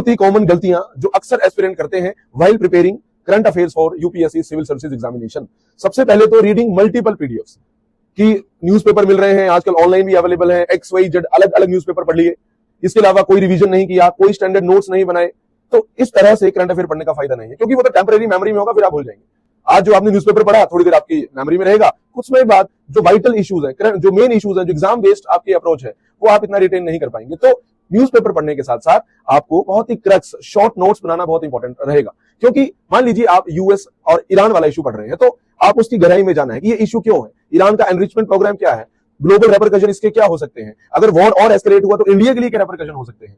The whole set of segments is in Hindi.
बहुत ही कॉमन गलतियां जो अक्सर एस्पिरेंट करते हैं while preparing current affairs for UPSC civil services examination. सबसे पहले तो रीडिंग मल्टीपल पीडीएफ्स की न्यूज़पेपर मिल रहे हैं, आजकल ऑनलाइन भी अवेलेबल है, XYZ अलग अलग न्यूज़पेपर पढ़ लिए, इसके अलावा कोई रिवीजन नहीं किया, कोई स्टैंडर्ड नोट्स नहीं बनाए, तो इस तरह से करंट अफेयर पढ़ने का फायदा नहीं है, क्योंकि वो तो टेम्परेरी मेमोरी में होगा, फिर आप भूल जाएंगे। आज जो आपने न्यूज़पेपर पढ़ा थोड़ी देर आपकी मेमोरी में रहेगा, कुछ समय बाद जो वाइटल इश्यूज है, जो मेन इश्यूज है, जो एग्जाम बेस्ड आपकी अप्रोच है, वो आप इतना रिटेन नहीं कर पाएंगे। तो न्यूज़पेपर पढ़ने के साथ साथ आपको बहुत ही क्रक्स शॉर्ट नोट्स बनाना बहुत इंपॉर्टेंट रहेगा, क्योंकि मान लीजिए आप यूएस और ईरान वाला इशू पढ़ रहे हैं, तो आप उसकी गहराई में जाना है कि ये इशू क्यों है, ईरान का एनरिचमेंट प्रोग्राम क्या है, ग्लोबल रेपरकशन इसके क्या हो सकते हैं, अगर वॉर और एस्केलेट हुआ तो इंडिया के लिए क्या रेपरकशन हो सकते हैं।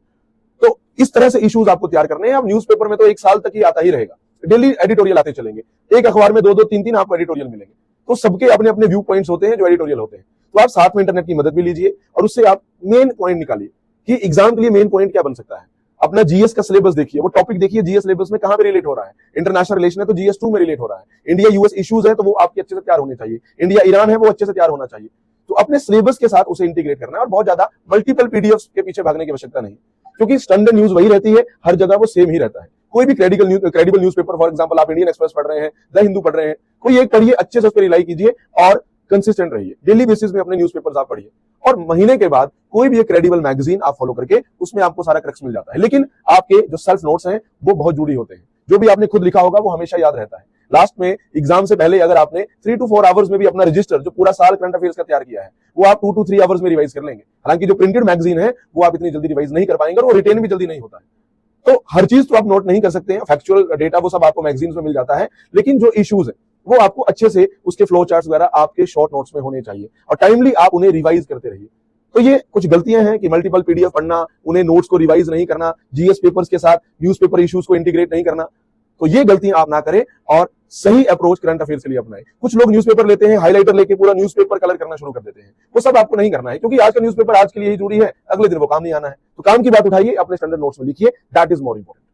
तो इस तरह से इश्यूज आपको तैयार करने हैं। अब न्यूज़पेपर में तो 1 साल तक ही आता ही रहेगा, डेली एडिटोरियल आते चलेंगे, एक अखबार में 2-2, 3-3 आपको एडिटोरियल मिलेंगे, तो सबके अपने अपने व्यू पॉइंट्स होते हैं जो एडिटोरियल होते हैं। तो आप साथ में इंटरनेट की मदद भी लीजिए और उससे आप मेन पॉइंट निकालिए कि एग्जाम के लिए मेन पॉइंट क्या बन सकता है। अपना जीएस का सिलेबस देखिए, वो टॉपिक देखिए जीएस सिलेबस में कहां पे रिलेट हो रहा है, इंटरनेशनल रिलेशन है तो जीएस 2 में रिलेट हो रहा है, इंडिया यूएस इश्यूज है तो वो आपके अच्छे से तैयार होने चाहिए, इंडिया ईरान है वो अच्छे से तैयार होना चाहिए। तो अपने सिलेबस के साथ उसे इंटीग्रेट करना है और बहुत ज्यादा मल्टीपल पीडीएफ्स के पीछे भागने की आवश्यकता नहीं, क्योंकि स्टैंडर्ड न्यूज वही रहती है, हर जगह वो सेम ही रहता है। कोई भी क्रेडिबल न्यूज़पेपर, फॉर एग्जांपल आप इंडियन एक्सप्रेस पढ़ रहे हैं, द हिंदू पढ़ रहे हैं, कोई एक पढ़िए, अच्छे से उस पर रिलाई कीजिए और कंसिस्टेंट रहिए, डेली बेसिस में अपने न्यूज़पेपर्स आप पढ़िए और महीने के बाद कोई भी एक क्रेडिबल मैगजीन आप फॉलो करके उसमें आपको सारा क्रक्स मिल जाता है। लेकिन आपके जो सेल्फ नोट्स हैं वो बहुत जुड़ी होते हैं, जो भी आपने खुद लिखा होगा वो हमेशा याद रहता है। लास्ट में एग्जाम से पहले अगर आपने 3 to 4 आवर्स में भी अपना रजिस्टर जो पूरा साल करंट अफेयर्स का तैयार किया है वो आप 2 to 3 आवर्स में रिवाइज कर लेंगे। हालांकि जो प्रिंटेड मैगजीन है वो आप इतनी जल्दी रिवाइज नहीं कर पाएंगे और वो रिटेन भी जल्दी नहीं होता है। तो हर चीज तो आप नोट नहीं कर सकते हैं, फैक्चुअल डेटा वो सब आपको मैगजीन्स में मिल जाता है, लेकिन जो इश्यूज है वो आपको अच्छे से उसके फ्लो चार्ट्स वगैरह आपके शॉर्ट नोट्स में होने चाहिए और टाइमली आप उन्हें रिवाइज करते रहिए। तो ये कुछ गलतियां हैं कि मल्टीपल पीडीएफ पढ़ना, उन्हें नोट्स को रिवाइज नहीं करना, जीएस पेपर्स के साथ न्यूज़पेपर इश्यूज को इंटीग्रेट नहीं करना, तो ये गलतियां आप ना करें और सही अप्रोच करंट अफेयर्स के लिए अपनाएं। कुछ लोग न्यूज़पेपर लेते हैं, हाइलाइटर लेके पूरा न्यूज़पेपर कलर करना शुरू कर देते हैं, वो सब आपको नहीं करना है, क्योंकि आज का न्यूज़पेपर आज के लिए ही जरूरी है, अगले दिन वो काम नहीं आना है। तो काम की बात उठाइए, अपने स्टैंडर्ड नोट्स में लिखिए, दैट इज मोर इंपोर्टेंट।